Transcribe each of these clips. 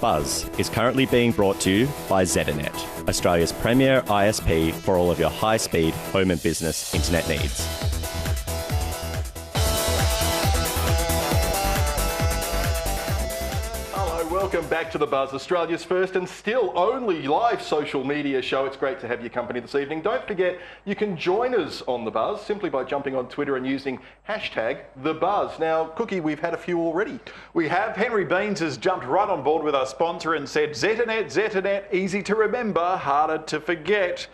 Buzz is currently being brought to you by z03e01, Australia's premier ISP for all of your high-speed home and business internet needs. Welcome back to The Buzz, Australia's first and still only live social media show. It's great to have your company this evening. Don't forget, you can join us on The Buzz simply by jumping on Twitter and using hashtag #TheBuzz. Now, Cookie, we've had a few already. We have. Henry Beans has jumped right on board with our sponsor and said, z03e01, easy to remember, harder to forget.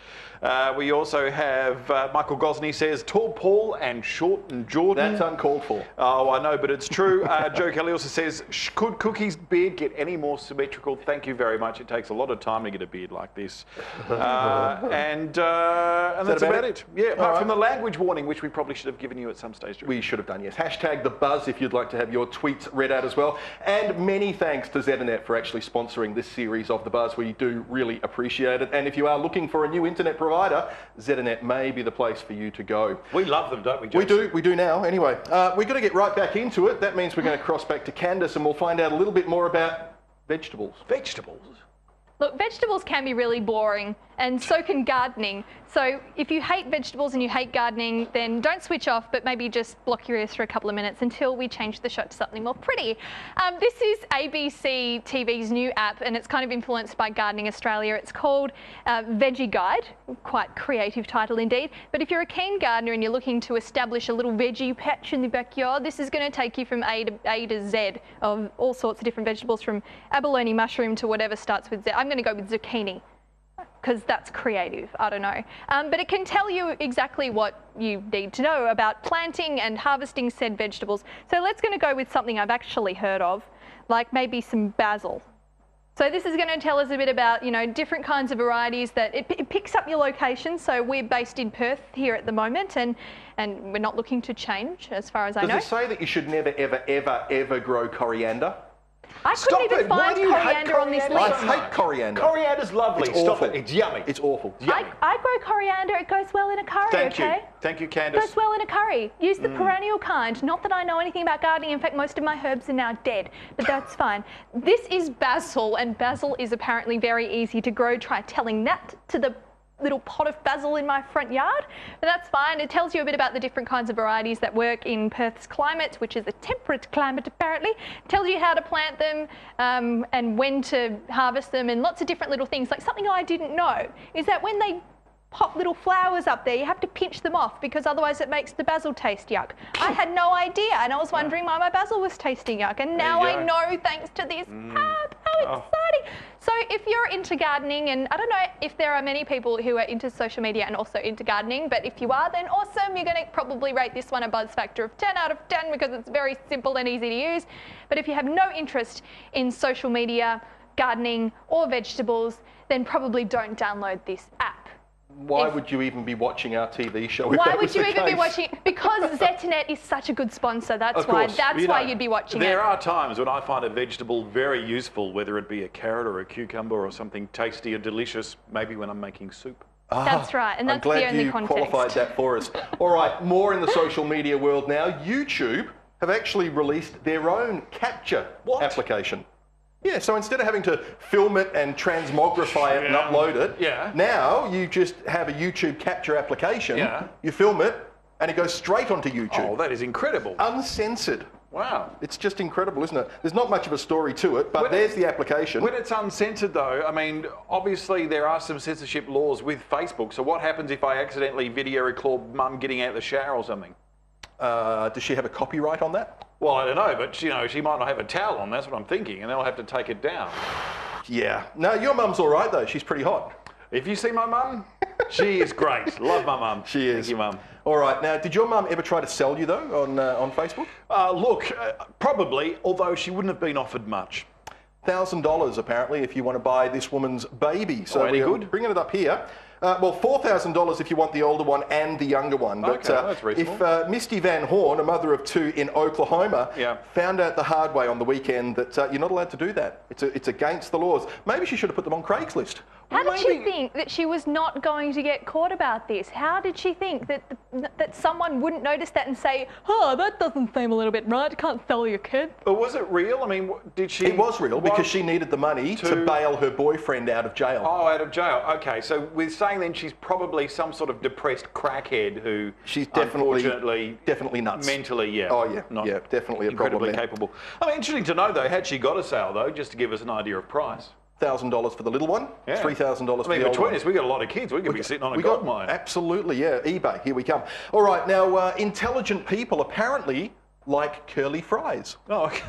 We also have Michael Gosney says, tall Paul and short and Jordan. That's uncalled for. Oh, I know, but it's true. Joe Kelly also says, could Cookie's beard get any more symmetrical? Thank you very much. It takes a lot of time to get a beard like this. And that's about it. Yeah, apart from the language warning, which we probably should have given you at some stage. We should have done, yes. Hashtag #TheBuzz if you'd like to have your tweets read out as well. And many thanks to z03e01 for actually sponsoring this series of The Buzz. We do really appreciate it. And if you are looking for a new internet provider, z03e01 may be the place for you to go. We love them, don't we, Jason? We do now. Anyway, we've got to get right back into it. That means we're going to cross back to Candace and we'll find out a little bit more about vegetables. Vegetables? Look, vegetables can be really boring, and so can gardening. So if you hate vegetables and you hate gardening, then don't switch off, but maybe just block your ears for a couple of minutes until we change the show to something more pretty. This is ABC TV's new app, and it's kind of influenced by Gardening Australia. It's called Veggie Guide, quite creative title indeed. But if you're a keen gardener and you're looking to establish a little veggie patch in the backyard, this is going to take you from A to Z of all sorts of different vegetables, from abalone mushroom to whatever starts with Z. I'm going to go with zucchini, because that's creative, I don't know. But it can tell you exactly what you need to know about planting and harvesting said vegetables. So let's go with something I've actually heard of, like maybe some basil. So this is going to tell us a bit about, you know, different kinds of varieties that it picks up your location. So we're based in Perth here at the moment, and we're not looking to change as far as I know. Does it say that you should never, ever, ever, ever grow coriander? I couldn't even find coriander on this list. I hate coriander. Coriander's lovely. It's Stop awful. it. It's yummy. It's awful. I grow coriander. It goes well in a curry, Thank okay? you. Thank you, It Candace. goes well in a curry. Use the perennial kind. Not that I know anything about gardening. In fact, most of my herbs are now dead, but that's fine. This is basil, and basil is apparently very easy to grow. Try telling that to the little pot of basil in my front yard, but that's fine. It tells you a bit about the different kinds of varieties that work in Perth's climate, which is a temperate climate apparently. It tells you how to plant them and when to harvest them, and lots of different little things. Like, something I didn't know is that when they pop little flowers up there, you have to pinch them off, because otherwise it makes the basil taste yuck. I had no idea, and I was wondering why my basil was tasting yuck, and now I know thanks to this app. How exciting. So if you're into gardening, and I don't know if there are many people who are into social media and also into gardening, but if you are, then awesome. You're going to probably rate this one a buzz factor of 10 out of 10 because it's very simple and easy to use. But if you have no interest in social media, gardening or vegetables, then probably don't download this app. Why would you even be watching our TV show? Why would you even be watching? Because z03e01 is such a good sponsor. That's why. That's why you'd be watching it. There are times when I find a vegetable very useful, whether it be a carrot or a cucumber or something tasty or delicious, maybe when I'm making soup. That's right, and that's the only context. I'm glad you qualified that for us. All right, more in the social media world now. YouTube have actually released their own capture application. Yeah, so instead of having to film it and transmogrify it and upload it, now you just have a YouTube capture application, you film it, and it goes straight onto YouTube. Oh, that is incredible. Uncensored. Wow. It's just incredible, isn't it? There's not much of a story to it, but there's the application. When it's uncensored, though, I mean, obviously there are some censorship laws with Facebook, so what happens if I accidentally video record Mum getting out of the shower or something? Does she have a copyright on that? Well, I don't know, but you know, she might not have a towel on, that's what I'm thinking, and then I'll have to take it down. Yeah. No, your mum's all right, though. She's pretty hot. If you see my mum, she is great. Love my mum. She is. Thank you, Mum. All right. Now, did your mum ever try to sell you, though, on Facebook? Look, probably, although she wouldn't have been offered much. $1,000 apparently if you want to buy this woman's baby. So any we're good? bringing it up here. Well, $4,000 if you want the older one and the younger one. But that's reasonable. if Misty Van Horn, a mother of two in Oklahoma, found out the hard way on the weekend that you're not allowed to do that. It's against the laws. Maybe she should have put them on Craigslist. How did she think that she was not going to get caught about this? How did she think that that someone wouldn't notice that and say, oh, that doesn't seem a little bit right, you can't sell your kid? But was it real? I mean, did she... It was real because she needed the money to bail her boyfriend out of jail. Oh, out of jail. Okay, so we're saying then she's probably some sort of depressed crackhead who... She's unfortunately... definitely nuts. Mentally, yeah. Oh, yeah. Not yeah, definitely a incredibly problem capable. I mean, interesting to know, though, had she got a sale, though, just to give us an idea of price? $1,000 for the little one, yeah. $3,000 for the old one. I mean, between us, we got a lot of kids. We could be sitting on a gold mine. Absolutely, yeah. eBay, here we come. All right, now, intelligent people apparently like curly fries. Oh, okay.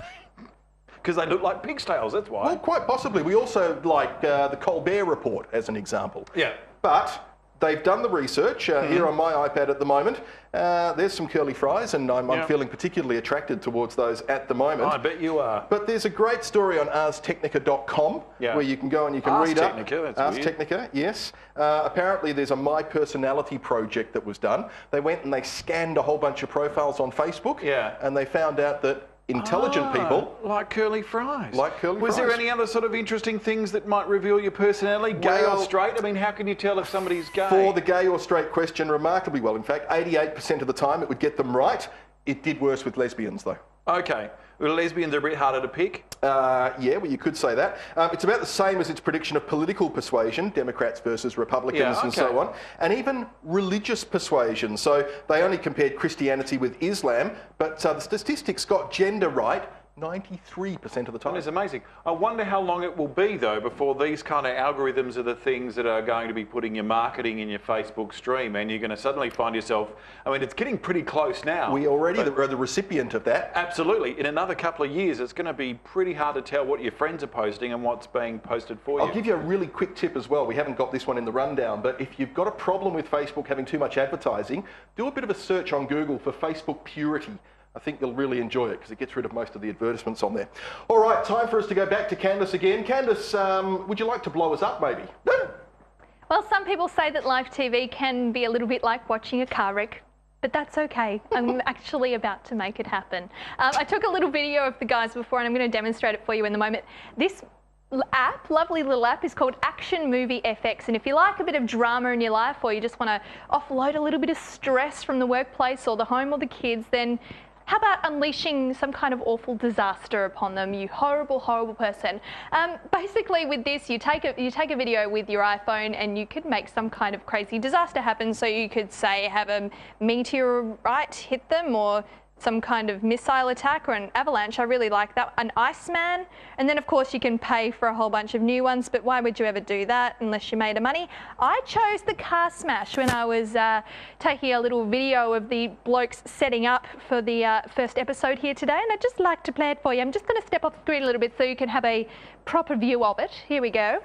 Because they look like pig's tails, that's why. Well, quite possibly. We also like the Colbert Report, as an example. Yeah. But they've done the research here on my iPad at the moment. There's some curly fries, and I'm feeling particularly attracted towards those at the moment. I bet you are. But there's a great story on arstechnica.com where you can go and you can read up. That's Arstechnica, yes. Apparently there's a My Personality project that was done. They went and they scanned a whole bunch of profiles on Facebook. Yeah. And they found out that intelligent people... Like curly fries. Like curly Was fries. there any other sort of interesting things that might reveal your personality? Gay or straight? I mean, how can you tell if somebody's gay? For the gay or straight question, remarkably well. In fact, 88% of the time it would get them right. It did worse with lesbians, though. Okay. Well, lesbians are a bit harder to pick? Yeah, well, you could say that. It's about the same as its prediction of political persuasion, Democrats versus Republicans and so on, and even religious persuasion. So they only compared Christianity with Islam, but the statistics got gender right 93% of the time. That is amazing. I wonder how long it will be, though, before these kind of algorithms are the things that are going to be putting your marketing in your Facebook stream, and you're going to suddenly find yourself... I mean, it's getting pretty close now. We already are the recipient of that. Absolutely. In another couple of years, it's going to be pretty hard to tell what your friends are posting and what's being posted for you. I'll give you a really quick tip as well. We haven't got this one in the rundown, but if you've got a problem with Facebook having too much advertising, do a bit of a search on Google for Facebook Purity. I think you'll really enjoy it because it gets rid of most of the advertisements on there. All right, time for us to go back to Candice again. Candice, would you like to blow us up, maybe? Well, some people say that live TV can be a little bit like watching a car wreck, but that's okay. I'm actually about to make it happen. I took a little video of the guys before, and I'm going to demonstrate it for you in a moment. This app, lovely little app, is called Action Movie FX, and if you like a bit of drama in your life, or you just want to offload a little bit of stress from the workplace or the home or the kids, then how about unleashing some kind of awful disaster upon them, you horrible, horrible person? Basically, with this, you take a video with your iPhone, and you could make some kind of crazy disaster happen. So you could say have a meteorite hit them, or some kind of missile attack, or an avalanche. I really like that. An Iceman. And then, of course, you can pay for a whole bunch of new ones, but why would you ever do that unless you made a money? I chose the car smash when I was taking a little video of the blokes setting up for the first episode here today, and I'd just like to play it for you. I'm just going to step off the screen a little bit so you can have a proper view of it. Here we go.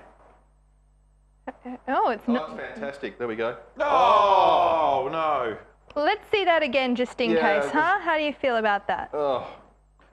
Oh, it's not... That's fantastic. There we go. Oh, no. Let's see that again just in case, huh? How do you feel about that? Oh.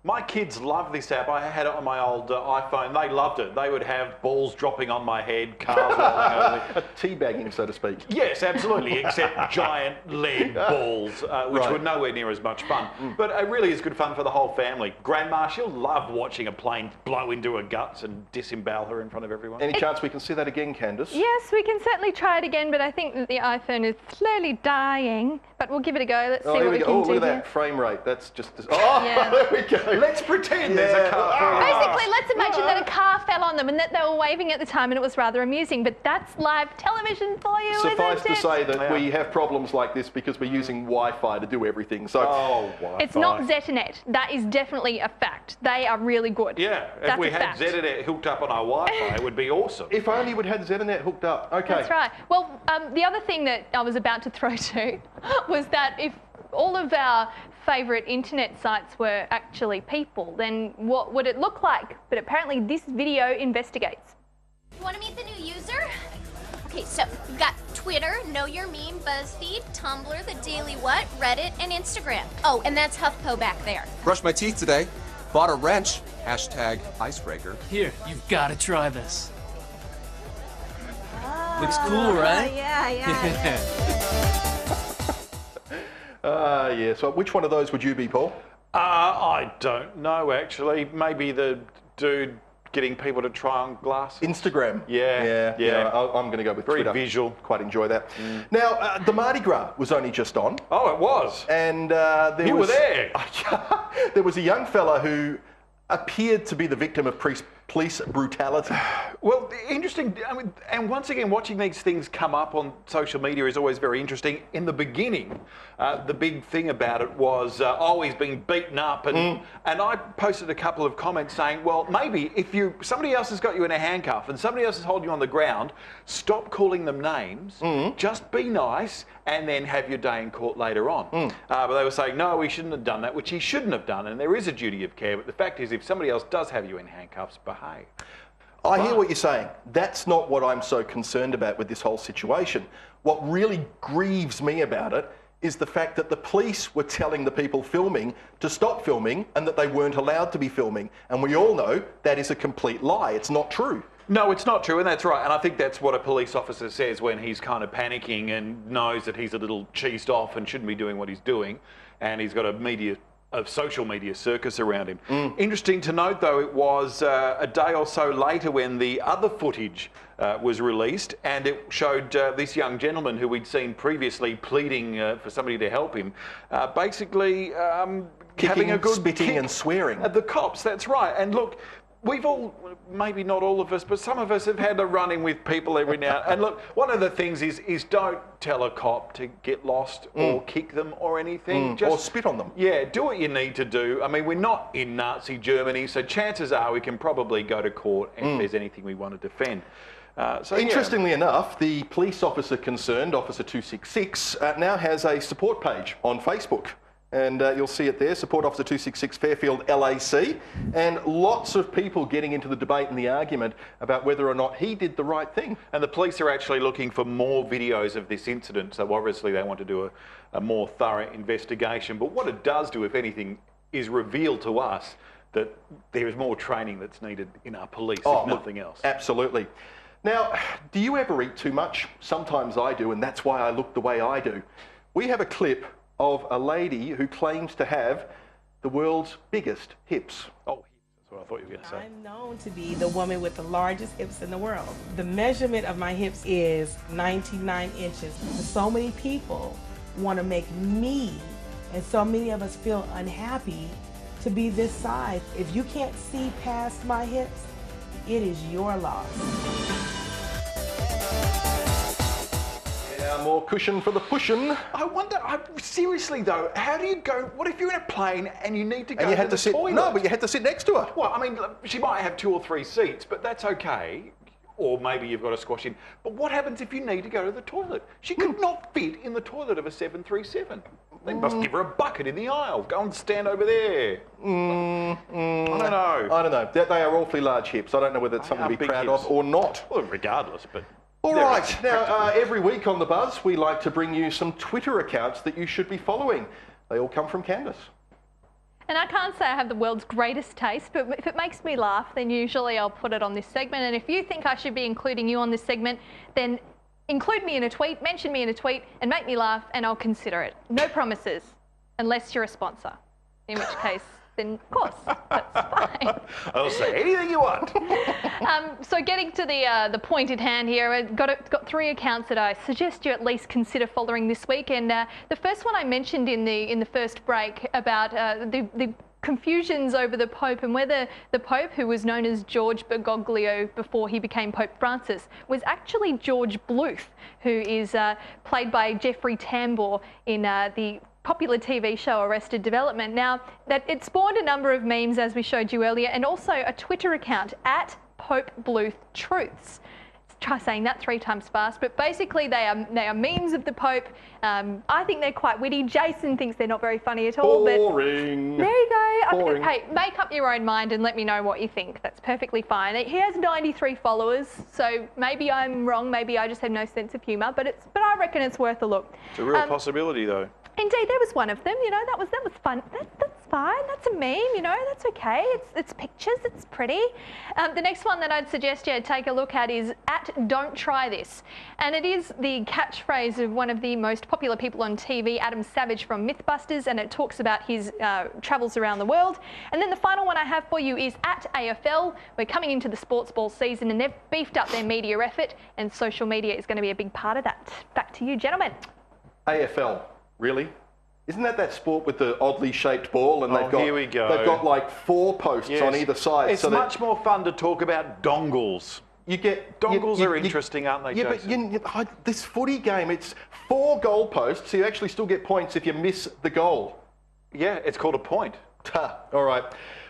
My kids love this app. I had it on my old iPhone. They loved it. They would have balls dropping on my head, cars rolling over me. Teabagging, so to speak. Yes, absolutely, except giant lead balls, which were nowhere near as much fun. But it really is good fun for the whole family. Grandma, she'll love watching a plane blow into her guts and disembowel her in front of everyone. Any chance we can see that again, Candice? Yes, we can certainly try it again, but I think that the iPhone is slowly dying. But we'll give it a go. Let's see what we can do. Oh, look at that frame rate. That's just... Oh, there we go. Let's pretend there's a car. Basically, let's imagine that a car fell on them and that they were waving at the time, and it was rather amusing. But that's live television for you, Suffice isn't it? to say that we have problems like this because we're using Wi-Fi to do everything. So it's not ZTNet. That is definitely a fact. They are really good. Yeah, if we had ZTNet hooked up on our Wi-Fi, it would be awesome. If only we'd had ZTNet hooked up. Okay. That's right. Well, the other thing that I was about to throw to was that if all of our favourite internet sites were actually people, then what would it look like? But apparently this video investigates. You want to meet the new user? Okay, so we've got Twitter, Know Your Meme, BuzzFeed, Tumblr, The Daily What, Reddit, and Instagram. Oh, and that's HuffPo back there. Brushed my teeth today. Bought a wrench. Hashtag icebreaker. Here, you've got to try this. Looks cool, right? Yeah. Yeah, so which one of those would you be, Paul? I don't know, actually. Maybe the dude getting people to try on glasses? Instagram. Yeah. I'm going to go with Very Twitter. visual. Quite enjoy that. Now, the Mardi Gras was only just on. Oh, it was. And You were there. there was a young fella who appeared to be the victim of police brutality. Well, interesting. I mean, and once again, watching these things come up on social media is always very interesting. In the beginning, the big thing about it was, he's been beaten up, and I posted a couple of comments saying, well, maybe if somebody else has got you in a handcuff and somebody else is holding you on the ground, stop calling them names, just be nice, and then have your day in court later on. But they were saying, no, he shouldn't have done that, which he shouldn't have done, and there is a duty of care. But the fact is, if somebody else does have you in handcuffs, behave. I hear what you're saying. That's not what I'm so concerned about with this whole situation. What really grieves me about it is the fact that the police were telling the people filming to stop filming and that they weren't allowed to be filming. And we all know that is a complete lie. It's not true. No, it's not true, and that's right. And I think that's what a police officer says when he's kind of panicking and knows that he's a little cheesed off and shouldn't be doing what he's doing, and he's got a social media circus around him. Interesting to note, though, it was a day or so later when the other footage was released, and it showed this young gentleman who we'd seen previously pleading for somebody to help him, basically Kicking, having a good spitting kick and swearing. at the cops. That's right. And look, we've all, maybe not all of us, but some of us have had a run-in with people every now and look, one of the things is don't tell a cop to get lost or kick them or anything. Just, or spit on them. Yeah, do what you need to do. I mean, we're not in Nazi Germany, so chances are we can probably go to court if there's anything we want to defend. Interestingly enough, the police officer concerned, Officer 266, now has a support page on Facebook. And you'll see it there, Support Officer 266 Fairfield LAC, and lots of people getting into the debate and the argument about whether or not he did the right thing. And the police are actually looking for more videos of this incident, so obviously they want to do a more thorough investigation. But what it does do, if anything, is reveal to us that there is more training that's needed in our police, if nothing else. Absolutely. Now, do you ever eat too much? Sometimes I do, and that's why I look the way I do. We have a clip of a lady who claims to have the world's biggest hips. Oh, that's what I thought you were going to say. I'm known to be the woman with the largest hips in the world. The measurement of my hips is 99 inches. So many people want to make me, and so many of us feel unhappy to be this size. If you can't see past my hips, it is your loss. More cushion for the pushin'. I wonder, seriously though, how do you go, what if you're in a plane and you need to go And you had to to sit, toilet? no, but you had to sit next to her. Well, I mean, she might have 2 or 3 seats, but that's okay. Or maybe you've got to squash in. But what happens if you need to go to the toilet? She could not fit in the toilet of a 737. They must give her a bucket in the aisle. Go and stand over there. I don't know. I don't know. They are awfully large hips. I don't know whether it's something to be proud of or not. Well, regardless, but... All right, now every week on The Buzz, we like to bring you some Twitter accounts that you should be following. They all come from Candace. And I can't say I have the world's greatest taste, but if it makes me laugh, then usually I'll put it on this segment. And if you think I should be including you on this segment, then include me in a tweet, mention me in a tweet, and make me laugh, and I'll consider it. No promises, unless you're a sponsor, in which case... then of course, that's fine. I'll say anything you want. So getting to the point at hand here, I've got 3 accounts that I suggest you at least consider following this week. And the first one I mentioned in the first break about the confusions over the Pope and whether the Pope, who was known as George Bergoglio before he became Pope Francis, was actually George Bluth, who is played by Jeffrey Tambor in the popular TV show Arrested Development. Now, that it spawned a number of memes, as we showed you earlier, and also a Twitter account at Pope Bluth Truths. Try saying that 3 times fast, but basically they are memes of the Pope. I think they're quite witty. Jason thinks they're not very funny at all. Boring. But there you go. Boring. Hey, make up your own mind and let me know what you think. That's perfectly fine. He has 93 followers, so maybe I'm wrong. Maybe I just have no sense of humour, but I reckon it's worth a look. It's a real possibility, though. Indeed, there was one of them. You know, that was fun. That's fine. That's a meme, you know, that's okay. It's pictures, it's pretty. The next one that I'd suggest you take a look at is @Don't Try This. And it is the catchphrase of one of the most popular people on TV, Adam Savage from Mythbusters, and it talks about his travels around the world. And then the final one I have for you is @AFL. We're coming into the sports ball season and they've beefed up their media effort, and social media is going to be a big part of that. Back to you, gentlemen. AFL, really? Isn't that sport with the oddly shaped ball, and here we go. They've got like 4 posts on either side. It's much more fun to talk about dongles. Dongles are interesting, aren't they, Jason? But this footy game, it's 4 goal posts, so you actually still get points if you miss the goal. Yeah, it's called a point. All right.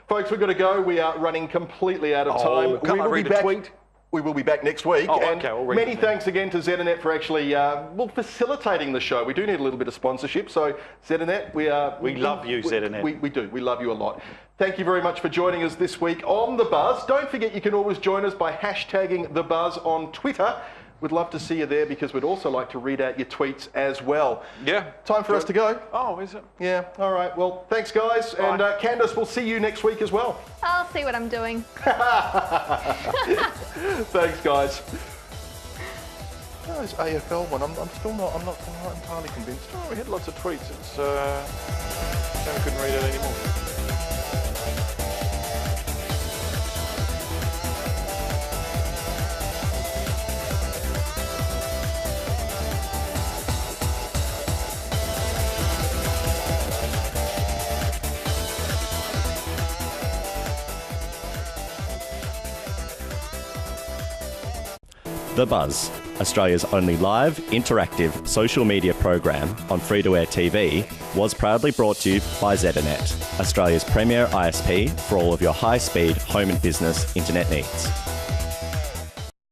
Folks, we've got to go. We are running completely out of time. Can I read a tweet? We will be back next week. Okay, we'll read many it. thanks again to ZNet for actually facilitating the show. We do need a little bit of sponsorship, so ZNet, we love you, ZNet. We do. We love you a lot. Thank you very much for joining us this week on The Buzz. Don't forget you can always join us by hashtagging The Buzz on Twitter. We'd love to see you there because we'd also like to read out your tweets as well. Yeah. Time for us to go. Oh, is it? Yeah. All right. Well, thanks, guys. Bye. And Candice, we'll see you next week as well. I'll see what I'm doing. Thanks, guys. This AFL one, I'm not entirely convinced. Oh, we had lots of tweets. It's shame I couldn't read it anymore. The Buzz, Australia's only live, interactive social media program on free-to-air TV, was proudly brought to you by ZNet, Australia's premier ISP for all of your high-speed home and business internet needs.